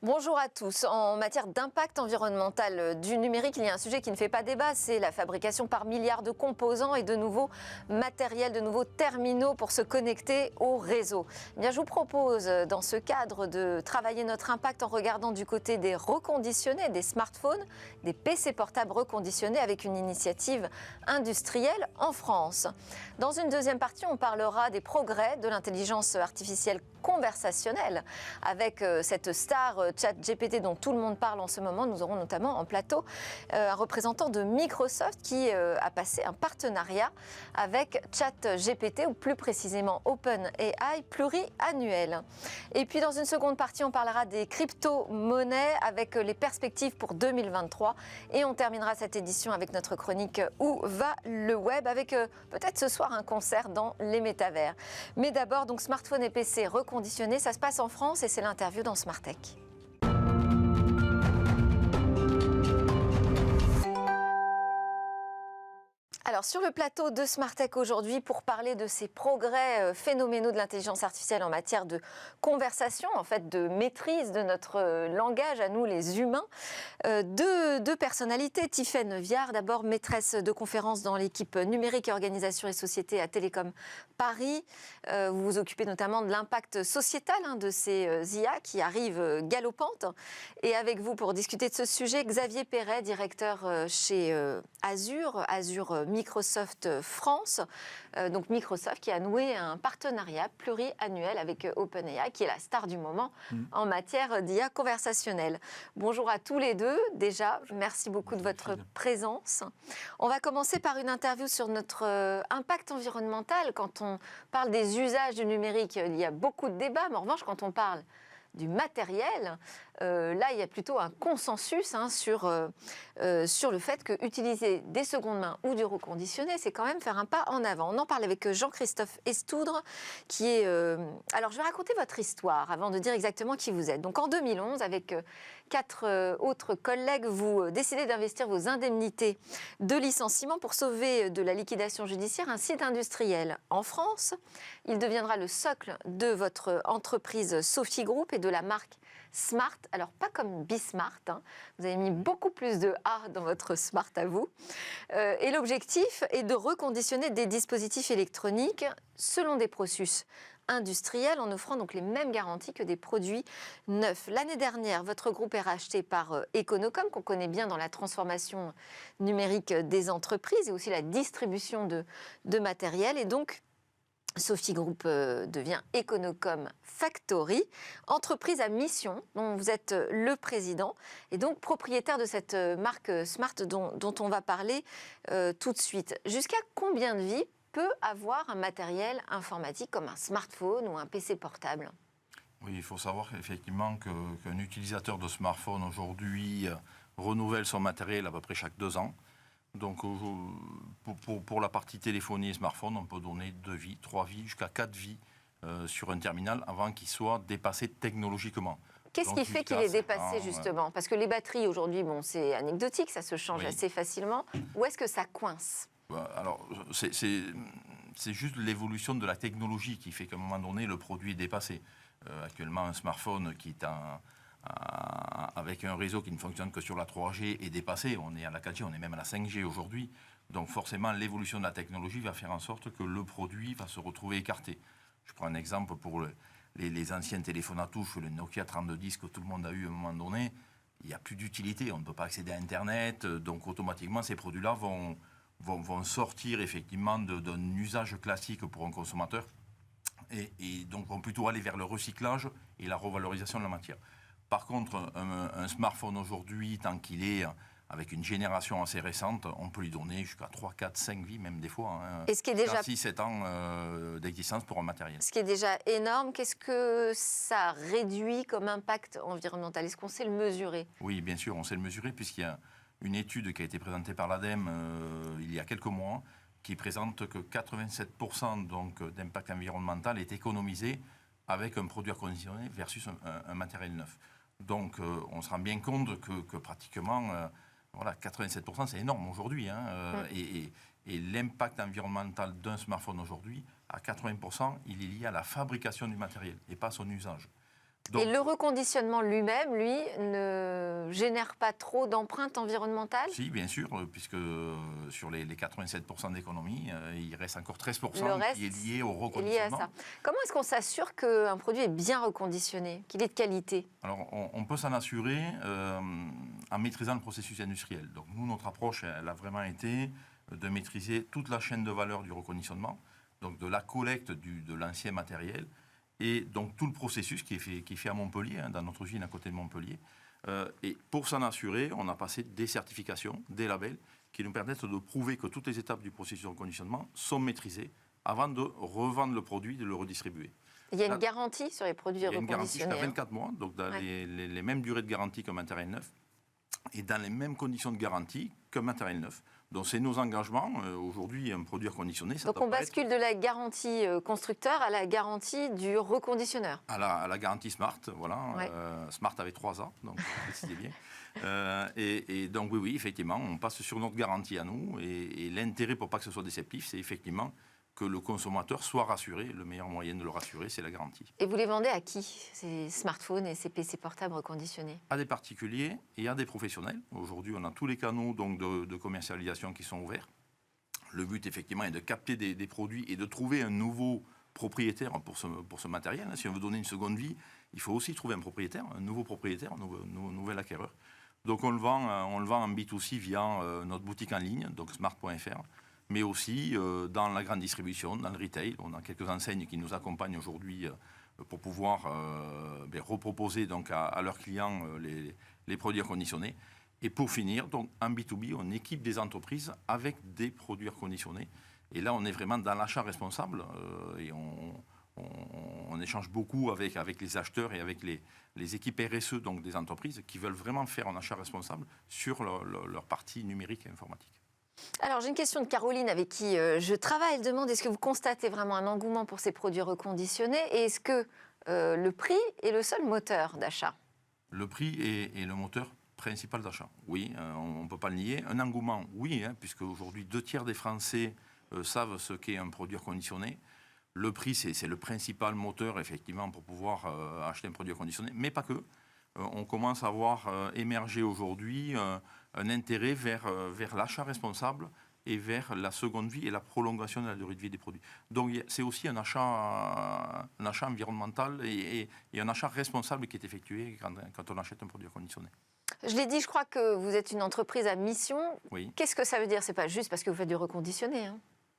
Bonjour à tous. En matière d'impact environnemental du numérique, il y a un sujet qui ne fait pas débat, c'est la fabrication par milliards de composants et de nouveaux matériels, de nouveaux terminaux pour se connecter au réseau. Eh bien, je vous propose dans ce cadre de travailler notre impact en regardant du côté des reconditionnés, des smartphones, des PC portables reconditionnés avec une initiative industrielle en France. Dans une deuxième partie, on parlera des progrès de l'intelligence artificielle conversationnelle avec cette star ChatGPT dont tout le monde parle en ce moment. Nous aurons notamment en plateau un représentant de Microsoft qui a passé un partenariat avec ChatGPT ou plus précisément OpenAI pluriannuel. Et puis dans une seconde partie, on parlera des crypto-monnaies avec les perspectives pour 2023 et on terminera cette édition avec notre chronique Où va le web avec peut-être ce soir un concert dans les métavers. Mais d'abord, donc smartphone et PC reconditionnés, ça se passe en France et c'est l'interview dans Smart Tech. Alors sur le plateau de Smart Tech aujourd'hui, pour parler de ces progrès phénoménaux de l'intelligence artificielle en matière de conversation, en fait de maîtrise de notre langage à nous les humains, deux personnalités. Tiffaine Viard, d'abord maîtresse de conférences dans l'équipe numérique et organisation et société à Télécom Paris. Vous vous occupez notamment de l'impact sociétal de ces IA qui arrivent galopantes. Et avec vous pour discuter de ce sujet, Xavier Perret, directeur chez Azure Microsoft France. Donc Microsoft qui a noué un partenariat pluriannuel avec OpenAI, qui est la star du moment en matière d'IA conversationnelle. Bonjour à tous les deux. Déjà, merci beaucoup de votre présence. On va commencer par une interview sur notre impact environnemental. Quand on parle des usages du numérique, il y a beaucoup de débats, mais en revanche, quand on parle du matériel, là, il y a plutôt un consensus sur le fait qu'utiliser des secondes mains ou du reconditionné, c'est quand même faire un pas en avant. On en parle avec Jean-Christophe Estoudre, qui est... Alors, je vais raconter votre histoire avant de dire exactement qui vous êtes. Donc, en 2011, avec 4 autres collègues, vous décidez d'investir vos indemnités de licenciement pour sauver de la liquidation judiciaire un site industriel en France. Il deviendra le socle de votre entreprise Sophie Group et de la marque Smart, alors pas comme Bismart, vous avez mis beaucoup plus de A dans votre Smart à vous. Et l'objectif est de reconditionner des dispositifs électroniques selon des processus industriels en offrant donc les mêmes garanties que des produits neufs. L'année dernière, votre groupe est racheté par Econocom, qu'on connaît bien dans la transformation numérique des entreprises et aussi la distribution de matériel. Et donc, Sophie Group devient Econocom Factory, entreprise à mission dont vous êtes le président et donc propriétaire de cette marque Smart dont on va parler tout de suite. Jusqu'à combien de vies peut avoir un matériel informatique comme un smartphone ou un PC portable ? Oui, il faut savoir effectivement qu'un utilisateur de smartphone aujourd'hui renouvelle son matériel à peu près chaque 2 ans. Donc, pour la partie téléphonie et smartphone, on peut donner 2 vies, 3 vies, jusqu'à 4 vies sur un terminal avant qu'il soit dépassé technologiquement. Qu'est-ce qui fait qu'il est dépassé, justement ? Parce que les batteries, aujourd'hui, c'est anecdotique, ça se change assez facilement. Où est-ce que ça coince ? Alors, c'est juste l'évolution de la technologie qui fait qu'à un moment donné, le produit est dépassé. Actuellement, un smartphone qui est avec un réseau qui ne fonctionne que sur la 3G est dépassé. On est à la 4G, on est même à la 5G aujourd'hui. Donc forcément, l'évolution de la technologie va faire en sorte que le produit va se retrouver écarté. Je prends un exemple pour les anciens téléphones à touche, le Nokia 3210 que tout le monde a eu à un moment donné. Il n'y a plus d'utilité, on ne peut pas accéder à Internet. Donc automatiquement, ces produits-là vont sortir effectivement d'un usage classique pour un consommateur et donc vont plutôt aller vers le recyclage et la revalorisation de la matière. Par contre, un smartphone aujourd'hui, tant qu'il est avec une génération assez récente, on peut lui donner jusqu'à 3, 4, 5 vies, même des fois. Et ce qui est déjà 6, 7 ans d'existence pour un matériel. Ce qui est déjà énorme, qu'est-ce que ça réduit comme impact environnemental ? Est-ce qu'on sait le mesurer ? Oui, bien sûr, on sait le mesurer, puisqu'il y a une étude qui a été présentée par l'ADEME il y a quelques mois, qui présente que 87% d'impact environnemental est économisé avec un produit reconditionné versus un matériel neuf. Donc, on se rend bien compte que pratiquement, 87%, c'est énorme aujourd'hui. Et l'impact environnemental d'un smartphone aujourd'hui, à 80%, il est lié à la fabrication du matériel et pas à son usage. Donc, et le reconditionnement lui-même, lui, ne génère pas trop d'empreintes environnementales? si, bien sûr, puisque sur les 87% d'économie, il reste encore 13% Le reste qui est lié au est lié à reconditionnement. ça. Comment est-ce qu'on s'assure qu'un produit est bien reconditionné, qu'il est de qualité? Alors, on peut s'en assurer en maîtrisant le processus industriel. Donc, nous, notre approche, elle a vraiment été de maîtriser toute la chaîne de valeur du reconditionnement, donc de la collecte de l'ancien matériel, et donc tout le processus qui est fait à Montpellier, dans notre usine à côté de Montpellier. Et pour s'en assurer, on a passé des certifications, des labels, qui nous permettent de prouver que toutes les étapes du processus de reconditionnement sont maîtrisées avant de revendre le produit et de le redistribuer. Il y a une garantie sur les produits Il y a une garantie jusqu'à reconditionnés. 24 mois, donc dans Ouais. les mêmes durées de garantie qu'un matériel neuf, et dans les mêmes conditions de garantie qu'un matériel neuf. Donc c'est nos engagements. Aujourd'hui, un produit reconditionné, ça Donc doit on pas être bascule de la garantie constructeur à la garantie du reconditionneur. à la garantie Smart, voilà. Ouais. Smart avait 3 ans, donc précisez bien. Et donc oui, effectivement, on passe sur notre garantie à nous. Et l'intérêt pour pas que ce soit déceptif, c'est effectivement que le consommateur soit rassuré. Le meilleur moyen de le rassurer, c'est la garantie. Et vous les vendez à qui, ces smartphones et ces PC portables reconditionnés? À des particuliers et à des professionnels. Aujourd'hui, on a tous les canaux donc, de commercialisation qui sont ouverts. Le but, effectivement, est de capter des produits et de trouver un nouveau propriétaire pour ce matériel. Si on veut donner une seconde vie, il faut aussi trouver un propriétaire, un nouveau propriétaire, un nouvel acquéreur. Donc on le vend en B2C via notre boutique en ligne, donc smart.fr, mais aussi dans la grande distribution, dans le retail. On a quelques enseignes qui nous accompagnent aujourd'hui pour pouvoir reproposer donc à leurs clients les produits reconditionnés. Et pour finir, donc en B2B, on équipe des entreprises avec des produits reconditionnés. Et là, on est vraiment dans l'achat responsable et on échange beaucoup avec les acheteurs et avec les équipes RSE donc des entreprises qui veulent vraiment faire un achat responsable sur leur partie numérique et informatique. Alors j'ai une question de Caroline avec qui je travaille. Elle demande, est-ce que vous constatez vraiment un engouement pour ces produits reconditionnés et est-ce que le prix est le seul moteur d'achat? Le prix est le moteur principal d'achat. Oui, on ne peut pas le nier. Un engouement, oui, puisque aujourd'hui 2 tiers des Français savent ce qu'est un produit reconditionné. Le prix, c'est le principal moteur, effectivement, pour pouvoir acheter un produit reconditionné, mais pas que. On commence à voir émerger aujourd'hui un intérêt vers l'achat responsable et vers la seconde vie et la prolongation de la durée de vie des produits. Donc c'est aussi un achat environnemental et un achat responsable qui est effectué quand on achète un produit reconditionné. Je l'ai dit, je crois que vous êtes une entreprise à mission. Oui. Qu'est-ce que ça veut dire? C'est pas juste parce que vous faites du reconditionné, hein.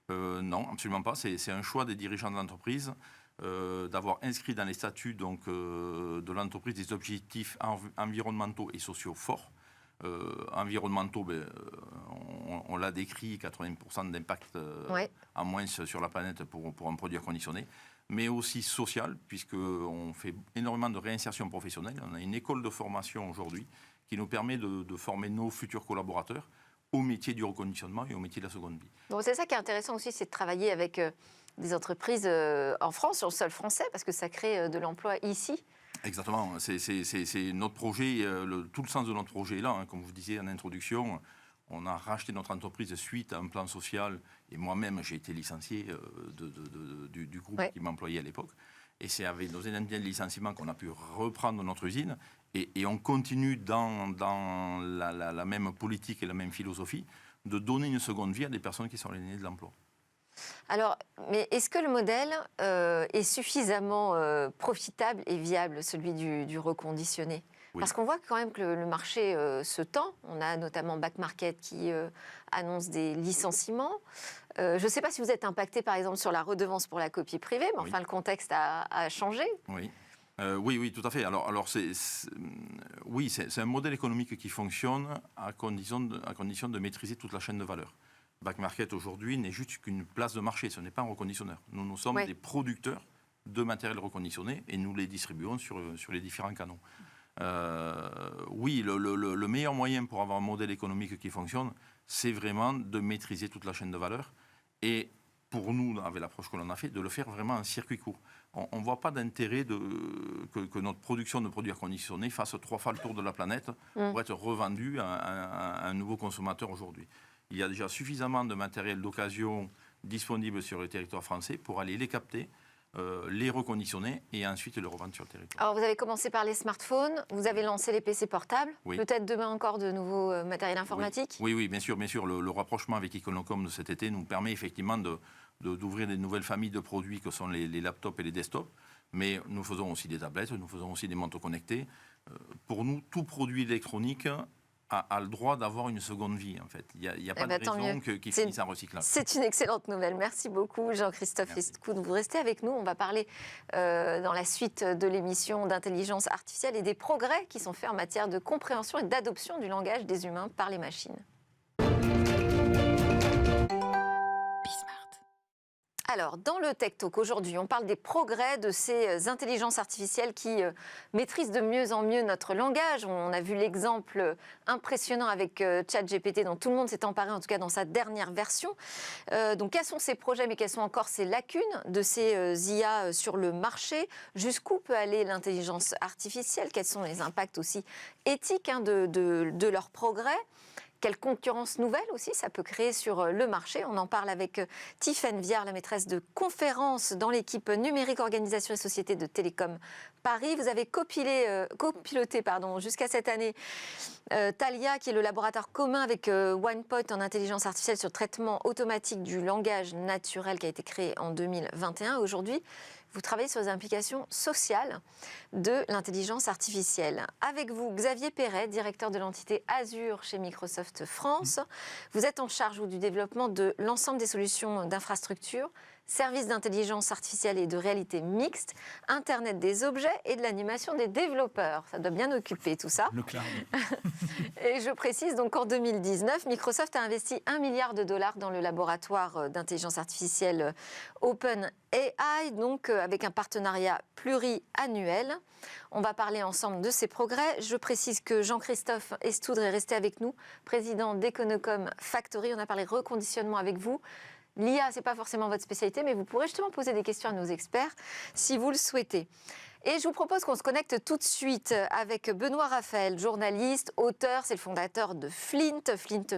Non, absolument pas. C'est un choix des dirigeants de l'entreprise d'avoir inscrit dans les statuts donc, de l'entreprise des objectifs environnementaux et sociaux forts. Environnementaux, on l'a décrit, 80% d'impact en moins sur la planète pour un produit reconditionné, mais aussi social, puisqu'on fait énormément de réinsertion professionnelle. On a une école de formation aujourd'hui qui nous permet de former nos futurs collaborateurs au métier du reconditionnement et au métier de la seconde vie. Donc c'est ça qui est intéressant aussi, c'est de travailler avec des entreprises en France, sur le sol français, parce que ça crée de l'emploi ici. Exactement, c'est notre projet, tout le sens de notre projet est là, comme vous disiez en introduction. On a racheté notre entreprise suite à un plan social et moi-même j'ai été licencié du groupe qui m'employait à l'époque. Et c'est avec nos indemnités de licenciement qu'on a pu reprendre notre usine et on continue dans la même politique et la même philosophie de donner une seconde vie à des personnes qui sont éloignées de l'emploi. Alors, mais est-ce que le modèle est suffisamment profitable et viable, celui du reconditionné? Oui. Parce qu'on voit quand même que le marché se tend. On a notamment Back Market qui annonce des licenciements. Je ne sais pas si vous êtes impacté, par exemple, sur la redevance pour la copie privée, mais enfin, le contexte a changé. Oui. Oui, tout à fait. Alors c'est un modèle économique qui fonctionne à condition de maîtriser toute la chaîne de valeur. Back Market aujourd'hui n'est juste qu'une place de marché, ce n'est pas un reconditionneur. Nous sommes des producteurs de matériel reconditionné et nous les distribuons sur les différents canaux. Oui, le meilleur moyen pour avoir un modèle économique qui fonctionne, c'est vraiment de maîtriser toute la chaîne de valeur et pour nous, avec l'approche que l'on a fait, de le faire vraiment en circuit court. On ne voit pas d'intérêt que notre production de produits reconditionnés fasse 3 fois le tour de la planète pour être revendue à un nouveau consommateur aujourd'hui. Il y a déjà suffisamment de matériel d'occasion disponible sur le territoire français pour aller les capter, les reconditionner et ensuite les revendre sur le territoire. Alors, vous avez commencé par les smartphones, vous avez lancé les PC portables, Oui. peut-être demain encore de nouveaux matériels informatiques. Oui, bien sûr. Le rapprochement avec Econocom de cet été nous permet effectivement d'ouvrir des nouvelles familles de produits que sont les laptops et les desktops. Mais nous faisons aussi des tablettes, nous faisons aussi des manteaux connectés. Pour nous, tout produit électronique a le droit d'avoir une seconde vie, en fait. Il n'y a pas de raison qu'il finisse en recyclage. C'est une excellente nouvelle. Merci beaucoup, Jean-Christophe Escoud. Vous restez avec nous. On va parler dans la suite de l'émission d'intelligence artificielle et des progrès qui sont faits en matière de compréhension et d'adoption du langage des humains par les machines. Alors, dans le Tech Talk aujourd'hui, on parle des progrès de ces intelligences artificielles qui maîtrisent de mieux en mieux notre langage. On a vu l'exemple impressionnant avec ChatGPT dont tout le monde s'est emparé, en tout cas dans sa dernière version. Donc, quels sont ces projets, mais quelles sont encore ces lacunes de ces IA sur le marché? Jusqu'où peut aller l'intelligence artificielle? Quels sont les impacts aussi éthiques de leurs progrès? Quelle concurrence nouvelle aussi ça peut créer sur le marché? On en parle avec Tiffaine Viard, la maîtresse de conférence dans l'équipe numérique, organisation et société de Télécom Paris. Vous avez copiloté jusqu'à cette année Thalia, qui est le laboratoire commun avec OnePoint en intelligence artificielle sur le traitement automatique du langage naturel qui a été créé en 2021. Aujourd'hui, vous travaillez sur les implications sociales de l'intelligence artificielle. Avec vous, Xavier Perret, directeur de l'entité Azure chez Microsoft France. Vous êtes en charge du développement de l'ensemble des solutions d'infrastructure, services d'intelligence artificielle et de réalité mixte, Internet des objets et de l'animation des développeurs. Ça doit bien occuper tout ça. Le cloud. Et je précise donc qu'en 2019, Microsoft a investi $1 milliard dans le laboratoire d'intelligence artificielle OpenAI, donc avec un partenariat pluriannuel. On va parler ensemble de ces progrès. Je précise que Jean-Christophe Estoudre est resté avec nous, président d'Econocom Factory. On a parlé reconditionnement avec vous. L'IA, ce n'est pas forcément votre spécialité, mais vous pourrez justement poser des questions à nos experts si vous le souhaitez. Et je vous propose qu'on se connecte tout de suite avec Benoît Raphaël, journaliste, auteur. C'est le fondateur de Flint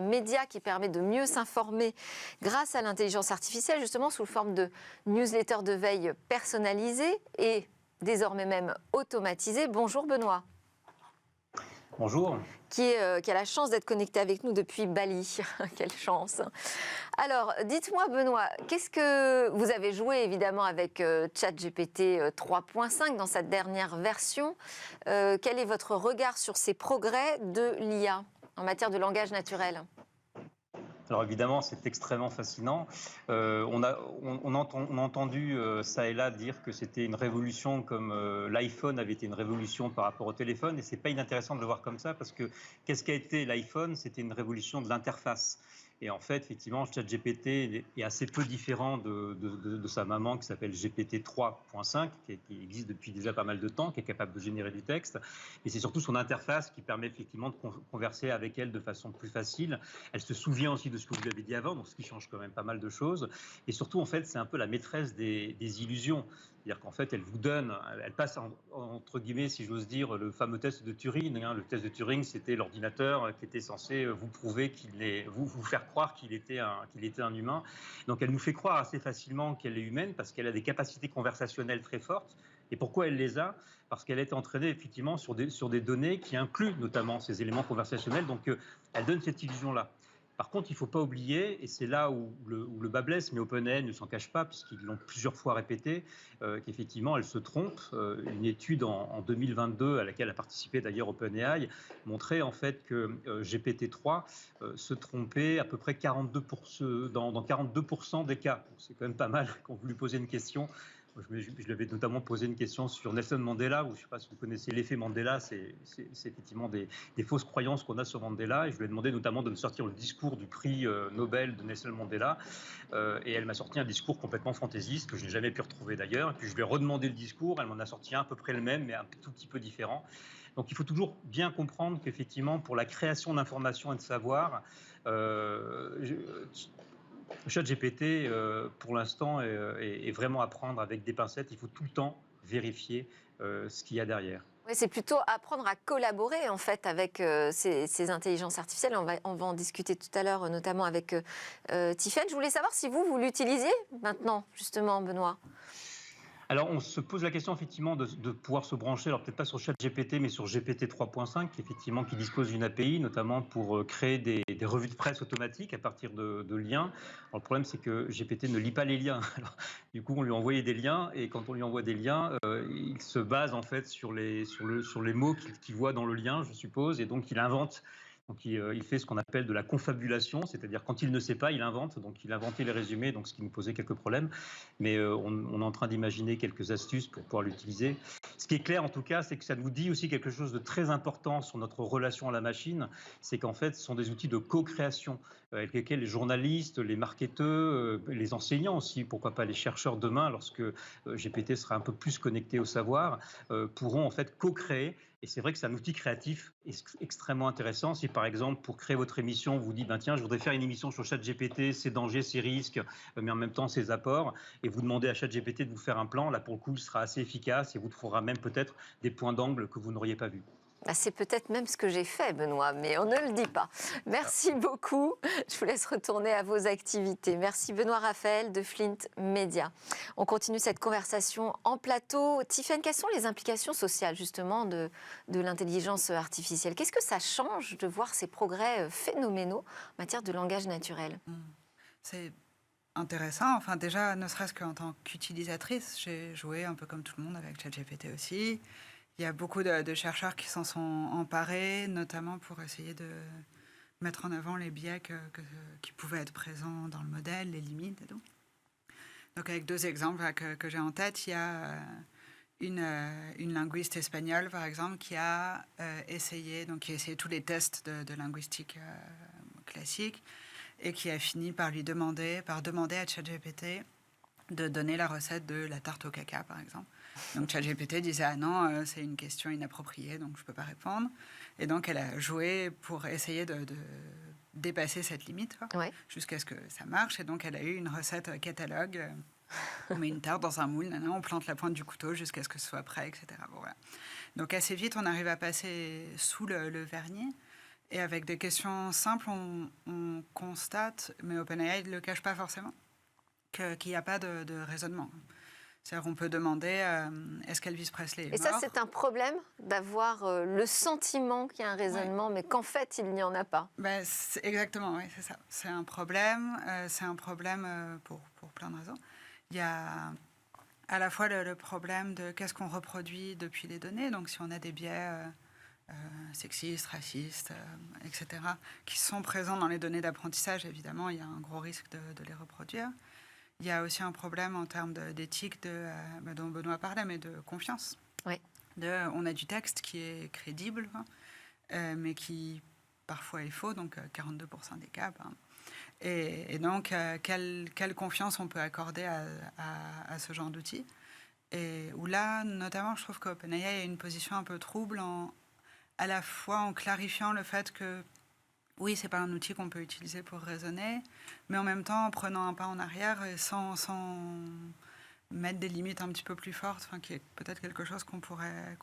Media, qui permet de mieux s'informer grâce à l'intelligence artificielle, justement sous forme de newsletter de veille personnalisée et désormais même automatisée. Bonjour Benoît. Bonjour. Qui a la chance d'être connecté avec nous depuis Bali. Quelle chance. Alors, dites-moi Benoît, qu'est-ce que vous avez joué évidemment avec ChatGPT 3.5 dans sa dernière version. Quel est votre regard sur ces progrès de l'IA en matière de langage naturel ? Alors évidemment, c'est extrêmement fascinant. On a entendu ça et là dire que c'était une révolution comme l'iPhone avait été une révolution par rapport au téléphone. Et c'est pas inintéressant de le voir comme ça parce que qu'est-ce qu'a été l'iPhone? C'était une révolution de l'interface. Et en fait, effectivement, ChatGPT est assez peu différent de sa maman qui s'appelle GPT 3.5, qui existe depuis déjà pas mal de temps, qui est capable de générer du texte. Et c'est surtout son interface qui permet effectivement de converser avec elle de façon plus facile. Elle se souvient aussi de ce que vous lui avez dit avant, donc ce qui change quand même pas mal de choses. Et surtout, en fait, c'est un peu la maîtresse des illusions. C'est-à-dire qu'en fait, elle passe entre guillemets, si j'ose dire, le fameux test de Turing. Le test de Turing, c'était l'ordinateur qui était censé vous prouver vous faire croire qu'il était un humain. Donc, elle nous fait croire assez facilement qu'elle est humaine parce qu'elle a des capacités conversationnelles très fortes. Et pourquoi elle les a? Parce qu'elle est entraînée effectivement sur des données qui incluent notamment ces éléments conversationnels. Donc, elle donne cette illusion-là. Par contre, il ne faut pas oublier, et c'est là où le bas blesse, mais OpenAI ne s'en cache pas, puisqu'ils l'ont plusieurs fois répété, qu'effectivement, elle se trompe. Une étude en 2022, à laquelle a participé d'ailleurs OpenAI, montrait en fait que GPT-3 se trompait à peu près 42%, dans 42% des cas. C'est quand même pas mal quand vous lui posez une question. Je lui avais notamment posé une question sur Nelson Mandela, où je ne sais pas si vous connaissez l'effet Mandela, c'est effectivement des fausses croyances qu'on a sur Mandela. Et je lui ai demandé notamment de me sortir le discours du prix Nobel de Nelson Mandela. Et elle m'a sorti un discours complètement fantaisiste, que je n'ai jamais pu retrouver d'ailleurs. Et puis je lui ai redemandé le discours, elle m'en a sorti un à peu près le même, mais un tout petit peu différent. Donc il faut toujours bien comprendre qu'effectivement, pour la création d'informations et de savoir, ChatGPT, pour l'instant, est vraiment à prendre avec des pincettes. Il faut tout le temps vérifier ce qu'il y a derrière. Oui, c'est plutôt apprendre à collaborer en fait avec ces intelligences artificielles. On va en discuter tout à l'heure, notamment avec Tiffaine. Je voulais savoir si vous l'utilisiez maintenant, justement, Benoît. Alors, on se pose la question effectivement de pouvoir se brancher, alors peut-être pas sur ChatGPT, mais sur GPT 3.5, qui dispose d'une API, notamment pour créer des revues de presse automatiques à partir de liens. Alors, le problème, c'est que GPT ne lit pas les liens. Alors, du coup, on lui envoyait des liens, et quand on lui envoie des liens, il se base en fait sur les mots qu'il voit dans le lien, je suppose, et donc il invente. Donc, il fait ce qu'on appelle de la confabulation, c'est-à-dire quand il ne sait pas, il invente. Donc, il inventait les résumés, donc ce qui nous posait quelques problèmes. Mais on est en train d'imaginer quelques astuces pour pouvoir l'utiliser. Ce qui est clair, en tout cas, c'est que ça nous dit aussi quelque chose de très important sur notre relation à la machine. C'est qu'en fait, ce sont des outils de co-création avec lesquels les journalistes, les marketeurs, les enseignants aussi, pourquoi pas les chercheurs demain, lorsque GPT sera un peu plus connecté au savoir, pourront en fait co-créer. Et c'est vrai que c'est un outil créatif extrêmement intéressant. Si par exemple, pour créer votre émission, vous dites, tiens, je voudrais faire une émission sur ChatGPT, ses dangers, ses risques, mais en même temps ses apports, et vous demandez à ChatGPT de vous faire un plan, là pour le coup, il sera assez efficace et vous trouvera même peut-être des points d'angle que vous n'auriez pas vus. C'est peut-être même ce que j'ai fait, Benoît, mais on ne le dit pas. Merci beaucoup. Je vous laisse retourner à vos activités. Merci Benoît Raphaël de Flint Media. On continue cette conversation en plateau. Tiffaine, quelles sont les implications sociales justement de l'intelligence artificielle? Qu'est-ce que ça change de voir ces progrès phénoménaux en matière de langage naturel? C'est intéressant. Enfin, déjà, ne serait-ce qu'en tant qu'utilisatrice, j'ai joué un peu comme tout le monde avec ChatGPT aussi. Il y a beaucoup de chercheurs qui s'en sont emparés, notamment pour essayer de mettre en avant les biais qui pouvaient être présents dans le modèle, les limites et tout. Donc, avec deux exemples que j'ai en tête, il y a une linguiste espagnole, par exemple, qui a essayé tous les tests de linguistique classique et qui a fini par demander à ChatGPT de donner la recette de la tarte au caca, par exemple. Donc ChatGPT disait « Ah non, c'est une question inappropriée, donc je ne peux pas répondre ». Et donc elle a joué pour essayer de dépasser cette limite, jusqu'à ce que ça marche. Et donc elle a eu une recette catalogue. On met une tarte dans un moule, on plante la pointe du couteau jusqu'à ce que ce soit prêt, etc. Bon, voilà. Donc assez vite, on arrive à passer sous le vernis. Et avec des questions simples, on constate, mais OpenAI ne le cache pas forcément, qu'il n'y a pas de raisonnement. C'est-à-dire qu'on peut demander est-ce qu'Elvis Presley est mort ? Et ça, c'est un problème d'avoir le sentiment qu'il y a un raisonnement, mais qu'en fait, il n'y en a pas. Exactement, oui, c'est ça. C'est un problème pour plein de raisons. Il y a à la fois le problème de qu'est-ce qu'on reproduit depuis les données. Donc, si on a des biais sexistes, racistes, etc., qui sont présents dans les données d'apprentissage, évidemment, il y a un gros risque de les reproduire. Il y a aussi un problème en termes d'éthique dont Benoît parlait, mais de confiance. Oui. On a du texte qui est crédible, mais qui parfois est faux, donc 42% des cas. Et donc, quelle confiance on peut accorder à ce genre d'outils? Et où là, notamment, je trouve qu'OpenAI a une position un peu trouble, à la fois en clarifiant le fait que oui, ce n'est pas un outil qu'on peut utiliser pour raisonner, mais en même temps en prenant un pas en arrière et sans mettre des limites un petit peu plus fortes, qui est peut-être quelque chose qu'on pourrait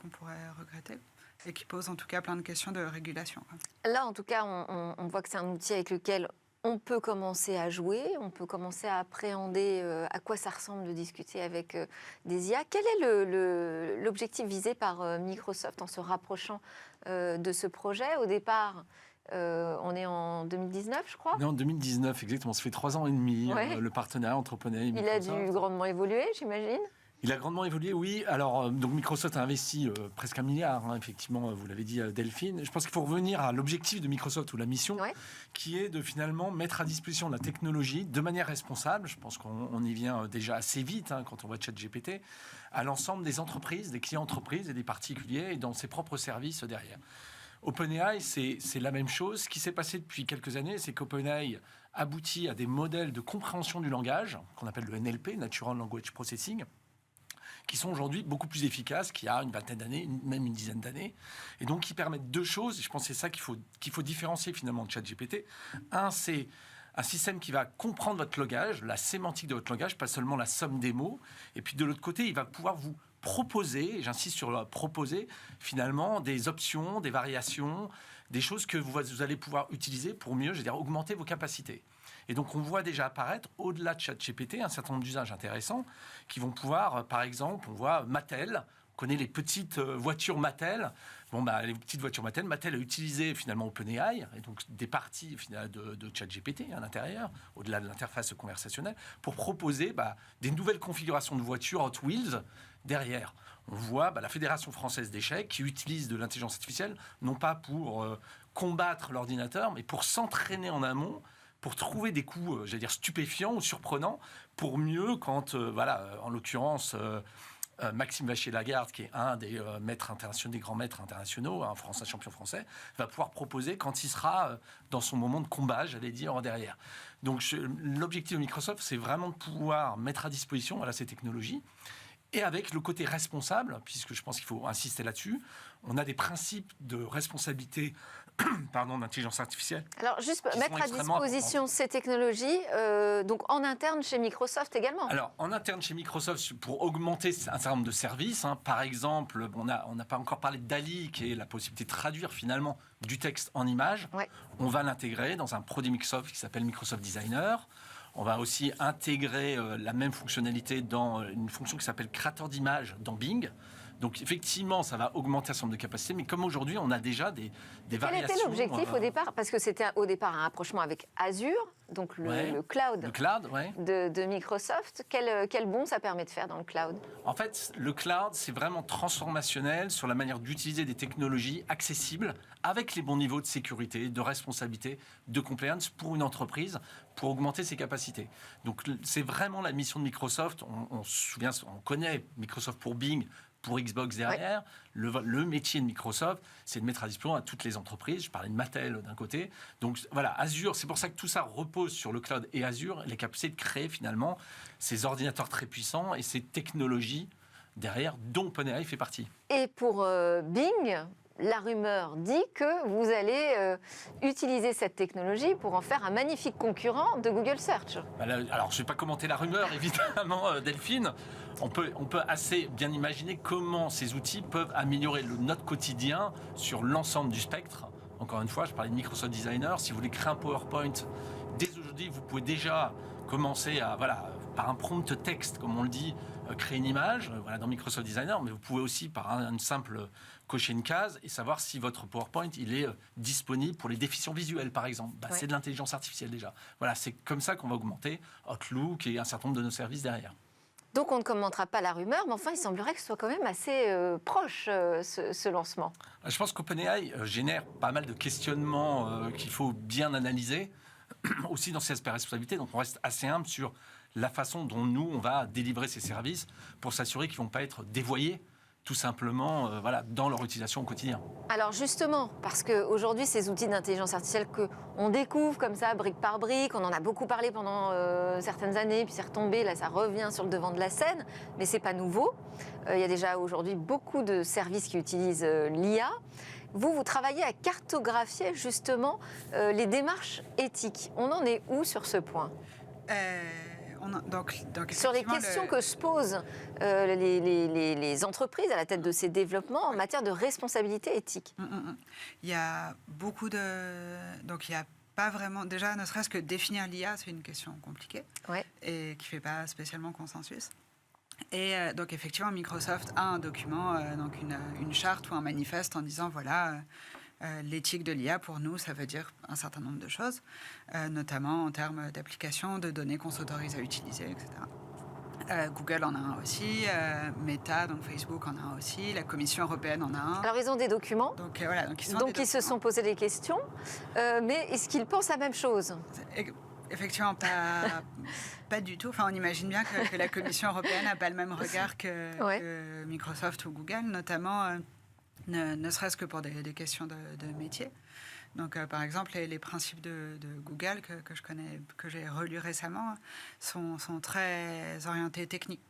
regretter et qui pose en tout cas plein de questions de régulation. Là, en tout cas, on voit que c'est un outil avec lequel on peut commencer à jouer, on peut commencer à appréhender à quoi ça ressemble de discuter avec des IA. Quel est l'objectif visé par Microsoft en se rapprochant de ce projet? Au départ, on est en 2019, je crois. On est en 2019, exactement. Ça fait 3 ans et demi, le partenariat entre OpenAI et Microsoft. Il a dû grandement évoluer, j'imagine. Il a grandement évolué, oui. Alors, donc Microsoft a investi presque 1 milliard, effectivement, vous l'avez dit, Delphine. Je pense qu'il faut revenir à l'objectif de Microsoft ou la mission, qui est de finalement mettre à disposition la technologie de manière responsable. Je pense qu'on y vient déjà assez vite quand on voit ChatGPT, à l'ensemble des entreprises, des clients entreprises et des particuliers et dans ses propres services derrière. OpenAI, c'est la même chose. Ce qui s'est passé depuis quelques années, c'est qu'OpenAI aboutit à des modèles de compréhension du langage, qu'on appelle le NLP, Natural Language Processing, qui sont aujourd'hui beaucoup plus efficaces qu'il y a une vingtaine d'années, même une dizaine d'années, et donc qui permettent deux choses, et je pense que c'est ça qu'il faut différencier finalement de ChatGPT. Un, c'est un système qui va comprendre votre langage, la sémantique de votre langage, pas seulement la somme des mots, et puis de l'autre côté, il va pouvoir vous proposer, et j'insiste sur le proposer, finalement, des options, des variations, des choses que vous allez pouvoir utiliser pour mieux, augmenter vos capacités. Et donc, on voit déjà apparaître, au-delà de ChatGPT, un certain nombre d'usages intéressants qui vont pouvoir, par exemple, on voit Mattel. On connaît les petites voitures Mattel. Les petites voitures Mattel a utilisé finalement OpenAI, et donc des parties de ChatGPT à l'intérieur, au-delà de l'interface conversationnelle, pour proposer des nouvelles configurations de voitures Hot Wheels derrière. On voit la Fédération française d'échecs qui utilise de l'intelligence artificielle, non pas pour combattre l'ordinateur, mais pour s'entraîner en amont, pour trouver des coups, stupéfiants ou surprenants, pour mieux quand, en l'occurrence... Maxime Vachier-Lagarde, qui est un des des grands maîtres internationaux, un champion français, va pouvoir proposer quand il sera dans son moment de combat, j'allais dire, derrière. Donc l'objectif de Microsoft, c'est vraiment de pouvoir mettre à disposition ces technologies. Et avec le côté responsable, puisque je pense qu'il faut insister là-dessus, on a des principes de responsabilité d'intelligence artificielle. Alors, juste mettre à disposition ces technologies, donc en interne chez Microsoft également. Alors, en interne chez Microsoft, pour augmenter un certain nombre de services, par exemple, on n'a pas encore parlé de DALL-E, qui est la possibilité de traduire finalement du texte en images. Ouais. On va l'intégrer dans un produit Microsoft qui s'appelle Microsoft Designer. On va aussi intégrer la même fonctionnalité dans une fonction qui s'appelle créateur d'images dans Bing. Donc effectivement, ça va augmenter un certain nombre de capacités, mais comme aujourd'hui, on a déjà des variations... Quel était l'objectif au départ? Parce que c'était au départ un rapprochement avec Azure, donc le cloud, de Microsoft. Quel bond ça permet de faire dans le cloud? En fait, le cloud, c'est vraiment transformationnel sur la manière d'utiliser des technologies accessibles avec les bons niveaux de sécurité, de responsabilité, de compliance pour une entreprise, pour augmenter ses capacités. Donc c'est vraiment la mission de Microsoft. On se souvient, on connaît Microsoft pour Bing, pour Xbox derrière. Ouais. Le métier de Microsoft, c'est de mettre à disposition à toutes les entreprises. Je parlais de Mattel d'un côté. Donc voilà, Azure, c'est pour ça que tout ça repose sur le cloud et Azure, les capacités de créer finalement ces ordinateurs très puissants et ces technologies derrière, dont OpenAI fait partie. Et pour Bing, la rumeur dit que vous allez utiliser cette technologie pour en faire un magnifique concurrent de Google Search. Alors, je ne vais pas commenter la rumeur, évidemment, Delphine. On peut assez bien imaginer comment ces outils peuvent améliorer notre quotidien sur l'ensemble du spectre. Encore une fois, je parlais de Microsoft Designer. Si vous voulez créer un PowerPoint, dès aujourd'hui, vous pouvez déjà commencer par un prompt texte, comme on le dit, créer une image dans Microsoft Designer, mais vous pouvez aussi, par une simple cocher une case et savoir si votre PowerPoint il est disponible pour les déficients visuels, par exemple. C'est de l'intelligence artificielle déjà. Voilà, c'est comme ça qu'on va augmenter Outlook et un certain nombre de nos services derrière. Donc on ne commentera pas la rumeur, mais enfin il semblerait que ce soit quand même assez proche ce lancement. Je pense qu'OpenAI génère pas mal de questionnements qu'il faut bien analyser, aussi dans ses aspects responsabilités. Donc on reste assez humble sur la façon dont nous, on va délivrer ces services pour s'assurer qu'ils ne vont pas être dévoyés tout simplement dans leur utilisation au quotidien. Alors justement, parce qu'aujourd'hui, ces outils d'intelligence artificielle qu'on découvre comme ça, brique par brique, on en a beaucoup parlé pendant certaines années, puis c'est retombé, là ça revient sur le devant de la scène, mais c'est pas nouveau. Il y a déjà aujourd'hui beaucoup de services qui utilisent l'IA. Vous travaillez à cartographier justement les démarches éthiques. On en est où sur ce point ? Sur les questions que se posent les entreprises à la tête de ces développements en matière de responsabilité éthique. Il y a beaucoup de... Donc il n'y a pas vraiment... Déjà, ne serait-ce que définir l'IA, c'est une question compliquée et qui ne fait pas spécialement consensus. Et donc effectivement, Microsoft a un document, donc une charte ou un manifeste en disant l'éthique de l'IA, pour nous, ça veut dire un certain nombre de choses, notamment en termes d'application, de données qu'on s'autorise à utiliser, etc. Google en a un aussi, Meta, donc Facebook en a un aussi, la Commission européenne en a un. Alors ils ont des documents, donc ils se sont posé des questions, mais est-ce qu'ils pensent la même chose ? Effectivement, pas du tout. Enfin, on imagine bien que la Commission européenne n'a pas le même regard que Microsoft ou Google, notamment... Ne serait-ce que pour des questions de métier. Donc, par exemple, les principes de Google que je connais, que j'ai relus récemment, sont très orientés techniques.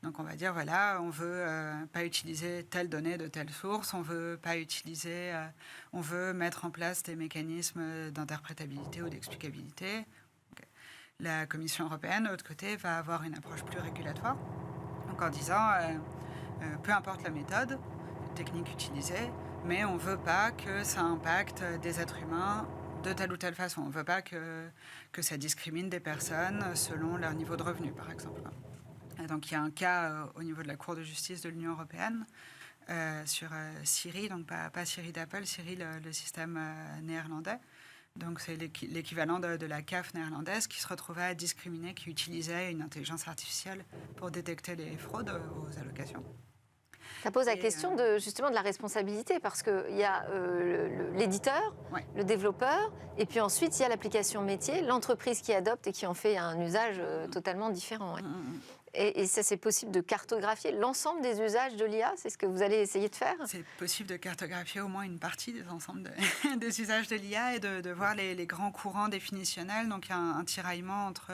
Donc, on va dire, on veut pas utiliser telle donnée de telle source, on veut mettre en place des mécanismes d'interprétabilité ou d'explicabilité. Okay. La Commission européenne, de l'autre côté, va avoir une approche plus régulatoire. Donc, en disant, peu importe la méthode technique utilisée, mais on ne veut pas que ça impacte des êtres humains de telle ou telle façon. On ne veut pas que ça discrimine des personnes selon leur niveau de revenu, par exemple. Et donc, il y a un cas au niveau de la Cour de justice de l'Union européenne sur Siri, donc pas Siri d'Apple, Siri, le système néerlandais. Donc, c'est l'équivalent de la CAF néerlandaise qui se retrouvait à discriminer, qui utilisait une intelligence artificielle pour détecter les fraudes aux allocations. Ça pose la question justement de la responsabilité, parce qu'il y a l'éditeur, le développeur, et puis ensuite il y a l'application métier, l'entreprise qui adopte et qui en fait un usage totalement différent. Et ça, c'est possible de cartographier l'ensemble des usages de l'IA? C'est ce que vous allez essayer de faire? C'est possible de cartographier au moins une partie des ensembles des usages de l'IA et de voir les grands courants définitionnels. Donc, il y a un tiraillement entre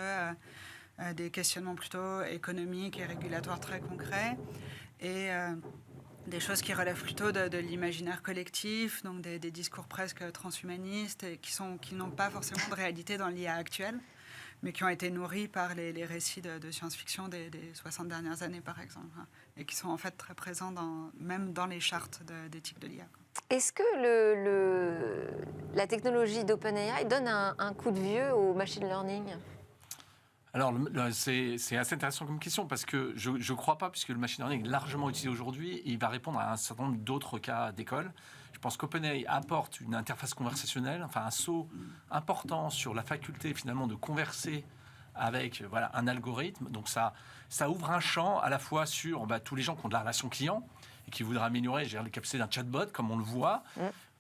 des questionnements plutôt économiques et régulatoires très concrets et des choses qui relèvent plutôt de l'imaginaire collectif, donc des discours presque transhumanistes et qui n'ont pas forcément de réalité dans l'IA actuelle, mais qui ont été nourris par les récits de science-fiction des 60 dernières années, par exemple, et qui sont en fait très présents même dans les chartes d'éthique de l'IA. Est-ce que la technologie d'OpenAI donne un coup de vieux au machine learning? Alors, c'est assez intéressant comme question, parce que je ne crois pas, puisque le machine learning est largement utilisé aujourd'hui, et il va répondre à un certain nombre d'autres cas d'école. Je pense qu'OpenAI apporte une interface conversationnelle, enfin un saut important sur la faculté finalement de converser avec un algorithme. Donc ça ouvre un champ à la fois sur tous les gens qui ont de la relation client et qui voudraient améliorer les capacités d'un chatbot, comme on le voit.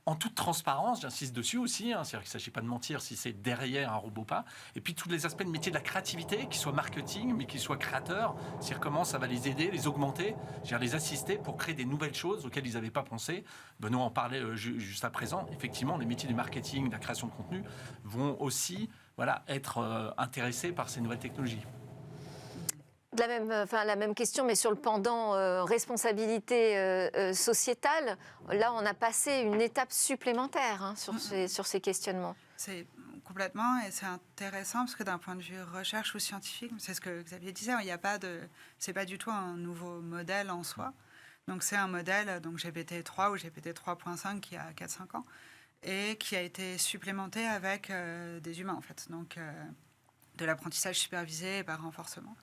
En toute transparence, j'insiste dessus aussi, c'est-à-dire qu'il ne s'agit pas de mentir si c'est derrière un robot ou pas. Et puis tous les aspects de métier de la créativité, qui soient marketing, mais qui soient créateurs, c'est-à-dire comment ça va les aider, les augmenter, les assister pour créer des nouvelles choses auxquelles ils n'avaient pas pensé. Benoît en parlait juste à présent. Effectivement, les métiers du marketing, de la création de contenu vont aussi être intéressés par ces nouvelles technologies. La même question, mais sur le pendant responsabilité sociétale. Là, on a passé une étape supplémentaire sur ces questionnements. C'est complètement, et c'est intéressant parce que d'un point de vue recherche ou scientifique, c'est ce que Xavier disait, c'est pas du tout un nouveau modèle en soi. Donc c'est un modèle, donc GPT-3 ou GPT 3.5 qui a 4-5 ans et qui a été supplémenté avec des humains en fait, donc de l'apprentissage supervisé et par renforcement.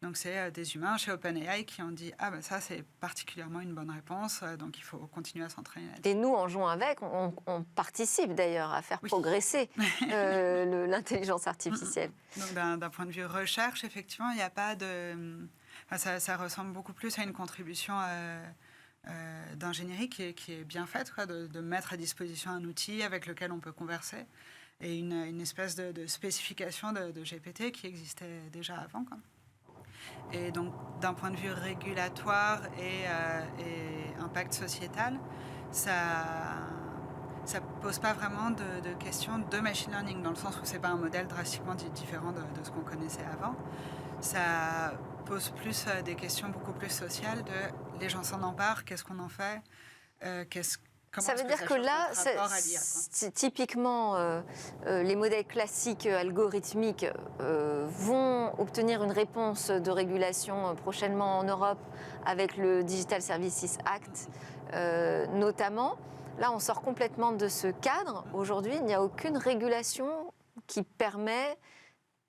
Donc, c'est des humains chez OpenAI qui ont dit « Ah, ben ça, c'est particulièrement une bonne réponse, donc il faut continuer à s'entraîner là-dessus. » Et nous, en jouant avec, on participe d'ailleurs à faire progresser l'intelligence artificielle. Donc, d'un point de vue recherche, effectivement, il n'y a pas de... ça ressemble beaucoup plus à une contribution d'ingénierie qui est bien faite, de mettre à disposition un outil avec lequel on peut converser et une espèce de spécification de GPT qui existait déjà avant, quoi. Et donc, d'un point de vue régulatoire et impact sociétal, ça pose pas vraiment de questions de machine learning, dans le sens où c'est pas un modèle drastiquement différent de ce qu'on connaissait avant. Ça pose plus des questions beaucoup plus sociales de les gens s'en emparent, qu'est-ce qu'on en fait, ça veut dire que là, c'est typiquement, les modèles classiques algorithmiques vont obtenir une réponse de régulation prochainement en Europe avec le Digital Services Act notamment. Là, on sort complètement de ce cadre. Aujourd'hui, il n'y a aucune régulation qui permet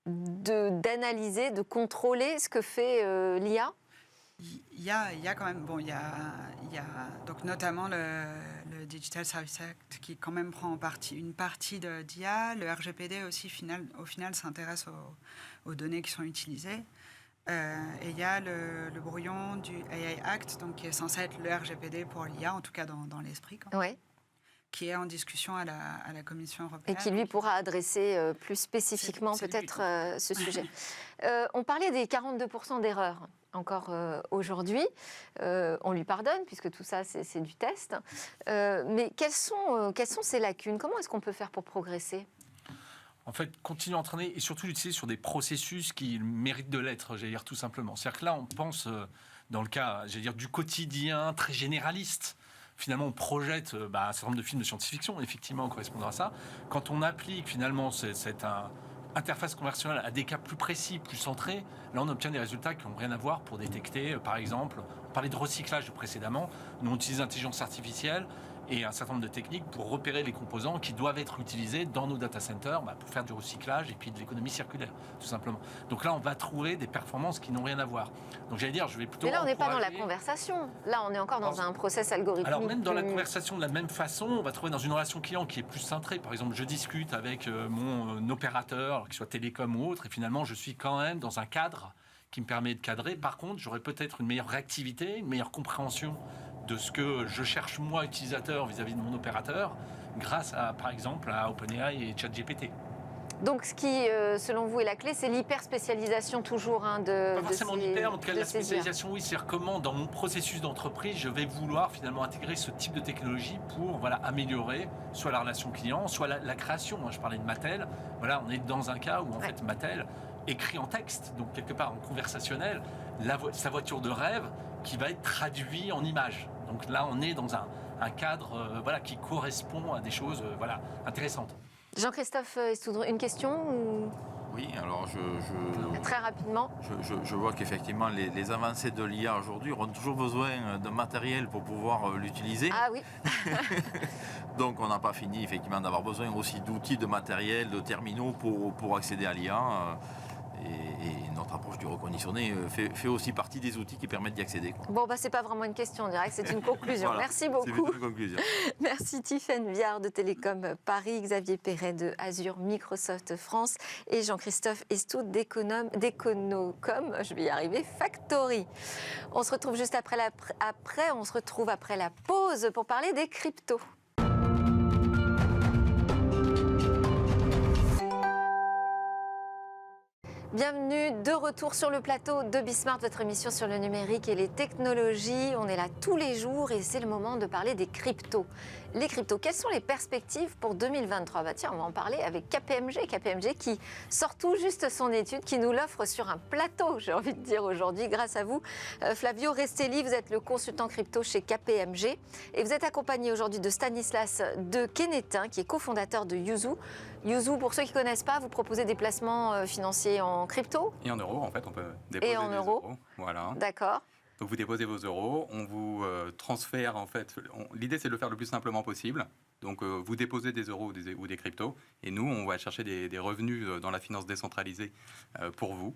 d'analyser, de contrôler ce que fait l'IA. Il y a quand même, il y a donc notamment le Digital Services Act qui quand même prend une partie d'IA. Le RGPD aussi, au final, s'intéresse aux données qui sont utilisées. Et il y a le brouillon du AI Act, donc qui est censé être le RGPD pour l'IA, en tout cas dans l'esprit, qui est en discussion à la Commission européenne. Et qui, lui, pourra adresser plus spécifiquement peut-être ce sujet. On parlait des 42% d'erreurs encore aujourd'hui. On lui pardonne, puisque tout ça, c'est du test. Mais quelles sont ces lacunes? Comment est-ce qu'on peut faire pour progresser? En fait, continuer à entraîner et surtout l'utiliser sur des processus qui méritent de l'être, j'allais dire tout simplement. C'est-à-dire que là, on pense, dans le cas, j'allais dire, du quotidien très généraliste. Finalement, on projette un certain nombre de films de science-fiction, effectivement, correspondant à ça. Quand on applique finalement cette interface conversationnelle à des cas plus précis, plus centrés, là, on obtient des résultats qui n'ont rien à voir pour détecter, par exemple, on parlait de recyclage précédemment, nous on utilise l'intelligence artificielle et un certain nombre de techniques pour repérer les composants qui doivent être utilisés dans nos data centers pour faire du recyclage et puis de l'économie circulaire, tout simplement. Donc là, on va trouver des performances qui n'ont rien à voir. Donc j'allais dire, je vais plutôt Mais là, on n'est pas dans la encourager- conversation. Là, on est encore dans un process algorithmique. Alors même dans la conversation de la même façon, on va trouver dans une relation client qui est plus cintrée. Par exemple, je discute avec mon opérateur, qu'il soit télécom ou autre, et finalement, je suis quand même dans un cadre qui me permet de cadrer. Par contre, j'aurai peut-être une meilleure réactivité, une meilleure compréhension de ce que je cherche moi, utilisateur, vis-à-vis de mon opérateur, grâce à, par exemple, à OpenAI et ChatGPT. Donc, ce qui, selon vous, est la clé, c'est l'hyper-spécialisation toujours Pas forcément hyper, en tout cas de la ces IA. spécialisation, oui, c'est-à-dire comment dans mon processus d'entreprise, je vais vouloir finalement intégrer ce type de technologie pour améliorer soit la relation client, soit la création. Je parlais de Mattel, on est dans un cas où en fait Mattel écrit en texte, donc quelque part en conversationnel, sa voiture de rêve qui va être traduite en images. Donc là, on est dans un cadre qui correspond à des choses intéressantes. Jean-Christophe Estoudron, une question ou... Oui, alors Très rapidement. je vois qu'effectivement les avancées de l'IA aujourd'hui auront toujours besoin de matériel pour pouvoir l'utiliser. Ah oui. Donc on n'a pas fini effectivement d'avoir besoin aussi d'outils, de matériel, de terminaux pour accéder à l'IA. Et notre approche du reconditionné fait aussi partie des outils qui permettent d'y accéder. Bon, c'est pas vraiment une question, on dirait que c'est une conclusion. Voilà, Merci c'est beaucoup. plutôt une conclusion. Merci Tiffaine Viard de Télécom Paris, Xavier Perret de Azure Microsoft France et Jean-Christophe Estoud d'Econocom, je vais y arriver, Factory. On se retrouve juste après la pause pour parler des cryptos. Bienvenue de retour sur le plateau de Bismart, votre émission sur le numérique et les technologies. On est là tous les jours et c'est le moment de parler des cryptos. Les cryptos, quelles sont les perspectives pour 2023 ? Tiens, on va en parler avec KPMG qui sort tout juste son étude, qui nous l'offre sur un plateau, j'ai envie de dire aujourd'hui, grâce à vous. Flavio Restelli, vous êtes le consultant crypto chez KPMG et vous êtes accompagné aujourd'hui de Stanislas de Kenetin, qui est cofondateur de Yuzu. Yuzu, pour ceux qui ne connaissent pas, vous proposez des placements financiers en crypto ? Et en euros, en fait, on peut déposer et en des euros. Voilà. D'accord. Donc vous déposez vos euros, on vous transfère, en fait, l'idée c'est de le faire le plus simplement possible. Donc vous déposez des euros ou des cryptos, et nous, on va chercher des revenus dans la finance décentralisée pour vous.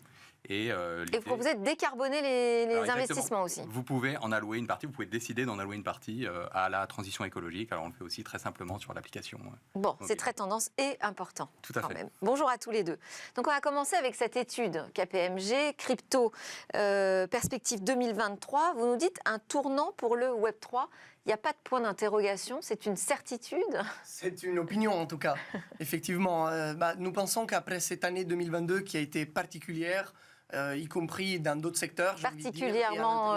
Et vous proposez de décarboner les investissements aussi. Vous pouvez en allouer une partie, vous pouvez décider d'en allouer une partie à la transition écologique. Alors on le fait aussi très simplement sur l'application. Bon, c'est très tendance et important. Tout à fait. Même. Bonjour à tous les deux. Donc on va commencer avec cette étude KPMG, crypto, perspective 2023. Vous nous dites un tournant pour le Web3. Il n'y a pas de point d'interrogation, c'est une certitude. C'est une opinion en tout cas. Effectivement, nous pensons qu'après cette année 2022 qui a été particulière, y compris dans d'autres secteurs, particulièrement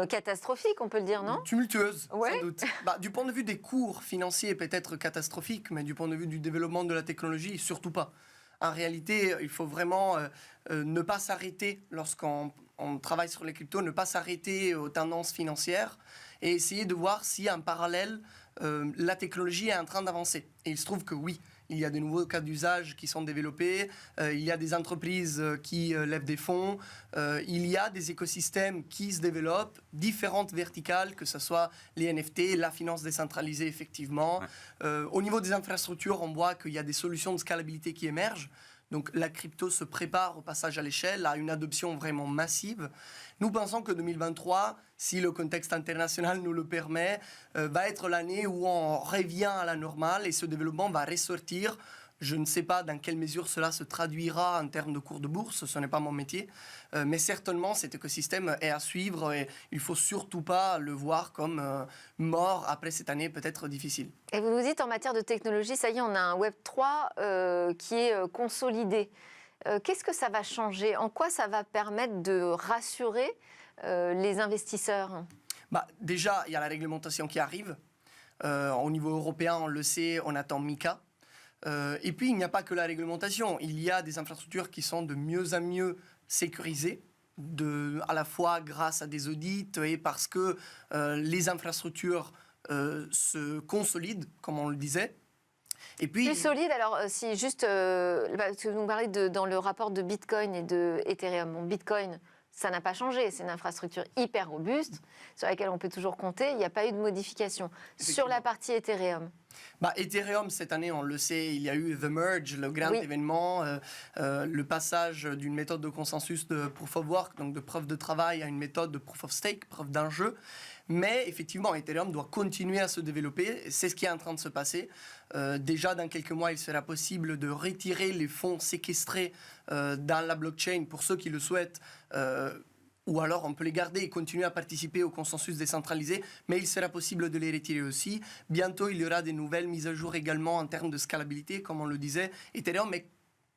catastrophique, on peut le dire, non ? Tumultueuse, ouais. sans doute. Du point de vue des cours financiers, peut-être catastrophique, mais du point de vue du développement de la technologie, surtout pas. En réalité, il faut vraiment ne pas s'arrêter lorsqu'on travaille sur les cryptos, ne pas s'arrêter aux tendances financières et essayer de voir si en parallèle, la technologie est en train d'avancer. Et il se trouve que oui. Il y a de nouveaux cas d'usage qui sont développés, il y a des entreprises qui lèvent des fonds, il y a des écosystèmes qui se développent, différentes verticales, que ce soit les NFT, la finance décentralisée effectivement. Au niveau des infrastructures, on voit qu'il y a des solutions de scalabilité qui émergent. Donc la crypto se prépare au passage à l'échelle, à une adoption vraiment massive. Nous pensons que 2023, si le contexte international nous le permet, va être l'année où on revient à la normale et ce développement va ressortir. Je ne sais pas dans quelle mesure cela se traduira en termes de cours de bourse, ce n'est pas mon métier, mais certainement cet écosystème est à suivre et il ne faut surtout pas le voir comme mort après cette année peut-être difficile. Et vous nous dites en matière de technologie, ça y est, on a un Web3 qui est consolidé. Qu'est-ce que ça va changer ? En quoi ça va permettre de rassurer les investisseurs ? Déjà, il y a la réglementation qui arrive. Au niveau européen, on le sait, on attend MiCA. Et puis, il n'y a pas que la réglementation. Il y a des infrastructures qui sont de mieux en mieux sécurisées, à la fois grâce à des audits et parce que les infrastructures se consolident, comme on le disait. Et puis, plus solide, alors si juste, parce que vous nous parlez dans le rapport de Bitcoin et de Ethereum. Bon, Bitcoin, ça n'a pas changé. C'est une infrastructure hyper robuste sur laquelle on peut toujours compter. Il n'y a pas eu de modification. Sur la partie Ethereum. Ethereum, cette année, on le sait, il y a eu The Merge, le grand événement, le passage d'une méthode de consensus de Proof of Work, donc de preuve de travail, à une méthode de Proof of Stake, preuve d'enjeu. Mais effectivement, Ethereum doit continuer à se développer. C'est ce qui est en train de se passer. Déjà, dans quelques mois, il sera possible de retirer les fonds séquestrés dans la blockchain pour ceux qui le souhaitent. Ou alors on peut les garder et continuer à participer au consensus décentralisé, mais il sera possible de les retirer aussi. Bientôt, il y aura des nouvelles mises à jour également en termes de scalabilité, comme on le disait. Ethereum est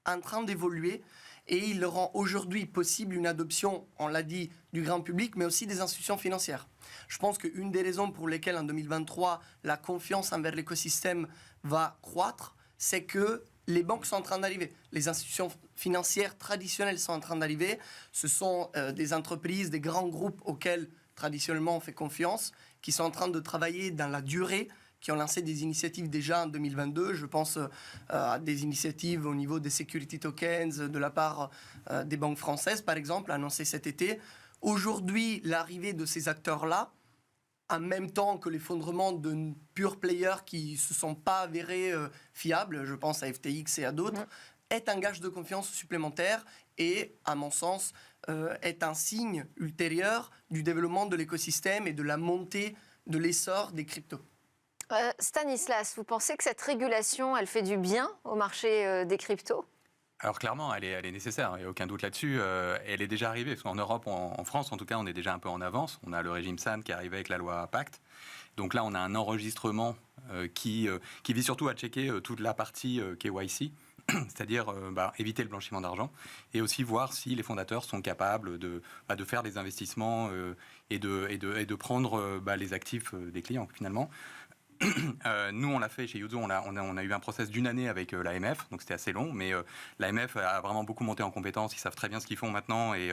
en train d'évoluer et il rend aujourd'hui possible une adoption, on l'a dit, du grand public, mais aussi des institutions financières. Je pense qu'une des raisons pour lesquelles en 2023, la confiance envers l'écosystème va croître, c'est que les banques sont en train d'arriver. Les institutions financières traditionnelles sont en train d'arriver. Ce sont des entreprises, des grands groupes auxquels traditionnellement on fait confiance, qui sont en train de travailler dans la durée, qui ont lancé des initiatives déjà en 2022. Je pense à des initiatives au niveau des security tokens de la part des banques françaises, par exemple, annoncées cet été. Aujourd'hui, l'arrivée de ces acteurs-là, en même temps que l'effondrement de pure players qui ne se sont pas avérés fiables, je pense à FTX et à d'autres, est un gage de confiance supplémentaire et, à mon sens, est un signe ultérieur du développement de l'écosystème et de la montée de l'essor des cryptos. Stanislas, vous pensez que cette régulation, elle fait du bien au marché des cryptos ? Alors clairement, elle est nécessaire, il n'y a aucun doute là-dessus. Elle est déjà arrivée, parce qu'en Europe, en France en tout cas, on est déjà un peu en avance. On a le régime SAN qui est arrivé avec la loi Pacte. Donc là, on a un enregistrement qui vise surtout à checker toute la partie KYC, c'est-à-dire éviter le blanchiment d'argent, et aussi voir si les fondateurs sont capables de faire des investissements et de prendre les actifs des clients finalement. Nous, on l'a fait chez Yuzu, on a eu un process d'une année avec l'AMF, donc c'était assez long, mais l'AMF a vraiment beaucoup monté en compétences, ils savent très bien ce qu'ils font maintenant, et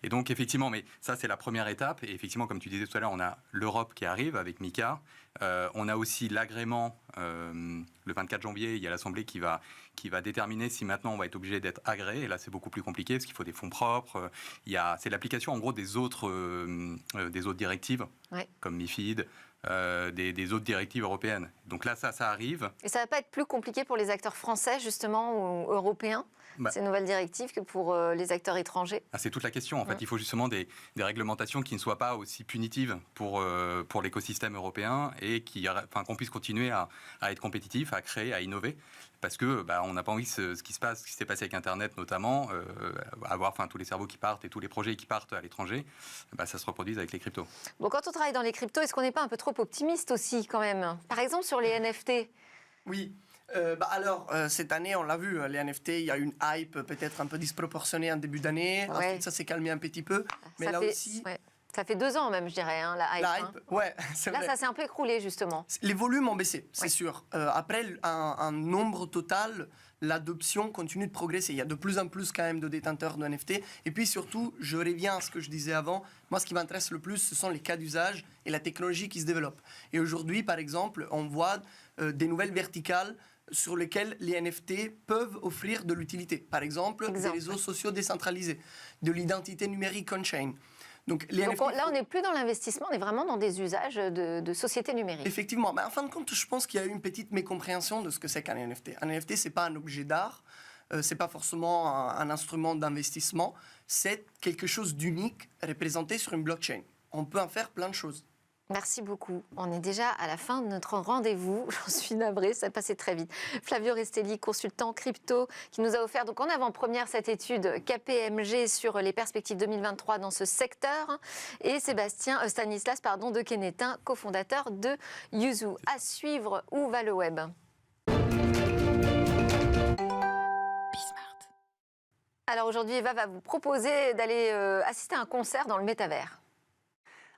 donc effectivement, mais ça c'est la première étape, et effectivement, comme tu disais tout à l'heure, on a l'Europe qui arrive avec MiCA, on a aussi l'agrément, le 24 janvier, il y a l'Assemblée qui va déterminer si maintenant on va être obligé d'être agréé, et là c'est beaucoup plus compliqué, parce qu'il faut des fonds propres, c'est l'application en gros des autres directives, comme MiFID, des autres directives européennes. Donc là, ça arrive. Et ça ne va pas être plus compliqué pour les acteurs français, justement, ou européens, ces nouvelles directives, que pour les acteurs étrangers ? C'est toute la question. En fait, il faut justement des réglementations qui ne soient pas aussi punitives pour l'écosystème européen et qu'on puisse continuer à être compétitif, à créer, à innover. Parce que on n'a pas envie ce qui s'est passé avec Internet notamment, avoir tous les cerveaux qui partent et tous les projets qui partent à l'étranger, ça se reproduise avec les cryptos. Bon, quand on travaille dans les cryptos, est-ce qu'on n'est pas un peu trop optimiste aussi quand même ? Par exemple sur les NFT ? Oui. Cette année, on l'a vu, les NFT, il y a une hype peut-être un peu disproportionnée en début d'année. Ensuite, ça s'est calmé un petit peu. Mais ça fait 2 ans même, je dirais, la hype. C'est vrai. Là, ça s'est un peu écroulé, justement. Les volumes ont baissé, c'est sûr. Après, un nombre total, l'adoption continue de progresser. Il y a de plus en plus quand même de détenteurs de NFT. Et puis surtout, je reviens à ce que je disais avant, moi, ce qui m'intéresse le plus, ce sont les cas d'usage et la technologie qui se développe. Et aujourd'hui, par exemple, on voit des nouvelles verticales sur lesquelles les NFT peuvent offrir de l'utilité. Par exemple, des réseaux sociaux décentralisés, de l'identité numérique on-chain. Donc là, on n'est plus dans l'investissement, on est vraiment dans des usages de société numérique. Effectivement. Mais en fin de compte, je pense qu'il y a eu une petite mécompréhension de ce que c'est qu'un NFT. Un NFT, ce n'est pas un objet d'art, ce n'est pas forcément un instrument d'investissement, c'est quelque chose d'unique représenté sur une blockchain. On peut en faire plein de choses. Merci beaucoup. On est déjà à la fin de notre rendez-vous. J'en suis navrée, ça passait très vite. Flavio Restelli, consultant crypto, qui nous a offert donc en avant-première cette étude KPMG sur les perspectives 2023 dans ce secteur. Et Stanislas de Kenetin, cofondateur de Yuzu. À suivre, où va le web ? Alors aujourd'hui, Eva va vous proposer d'aller assister à un concert dans le métavers.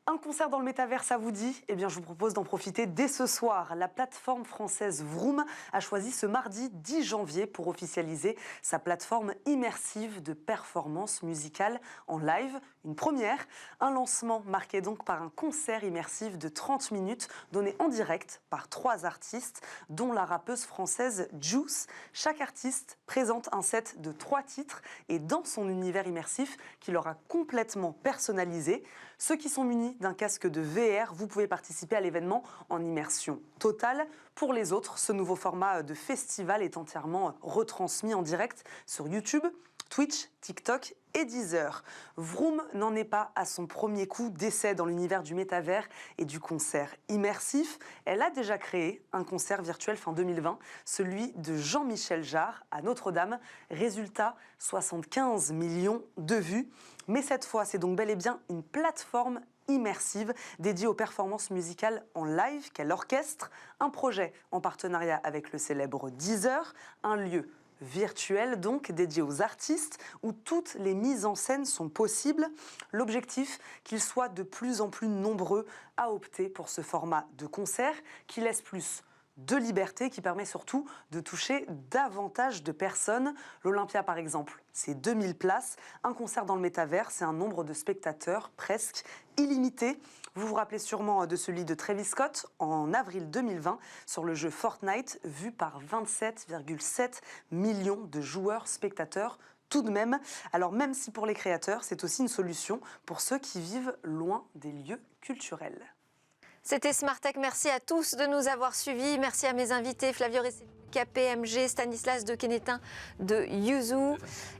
Un concert dans le métavers, ça vous dit? Eh bien, je vous propose d'en profiter dès ce soir. La plateforme française Vroom a choisi ce mardi 10 janvier pour officialiser sa plateforme immersive de performance musicale en live. Une première, un lancement marqué donc par un concert immersif de 30 minutes donné en direct par 3 artistes, dont la rappeuse française Juice. Chaque artiste présente un set de 3 titres et dans son univers immersif qu'il aura complètement personnalisé. Ceux qui sont munis d'un casque de VR, vous pouvez participer à l'événement en immersion totale. Pour les autres, ce nouveau format de festival est entièrement retransmis en direct sur YouTube, Twitch, TikTok et Deezer. Vroom n'en est pas à son premier coup d'essai dans l'univers du métavers et du concert immersif. Elle a déjà créé un concert virtuel fin 2020, celui de Jean-Michel Jarre à Notre-Dame. Résultat, 75 millions de vues. Mais cette fois, c'est donc bel et bien une plateforme immersive dédiée aux performances musicales en live qu'elle orchestre. Un projet en partenariat avec le célèbre Deezer, un lieu virtuel donc dédié aux artistes où toutes les mises en scène sont possibles. L'objectif, qu'ils soient de plus en plus nombreux à opter pour ce format de concert qui laisse plus de liberté, qui permet surtout de toucher davantage de personnes. L'Olympia, par exemple, c'est 2000 places. Un concert dans le métavers, c'est un nombre de spectateurs presque illimité. Vous vous rappelez sûrement de celui de Travis Scott en avril 2020 sur le jeu Fortnite, vu par 27,7 millions de joueurs spectateurs tout de même. Alors même si pour les créateurs, c'est aussi une solution pour ceux qui vivent loin des lieux culturels. C'était Smartech. Merci à tous de nous avoir suivis. Merci à mes invités, Flavio Resselli, KPMG, Stanislas de Kenetin de Yuzu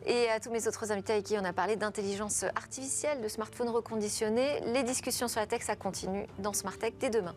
et à tous mes autres invités avec qui on a parlé d'intelligence artificielle, de smartphones reconditionnés. Les discussions sur la tech, ça continue dans Smartech dès demain.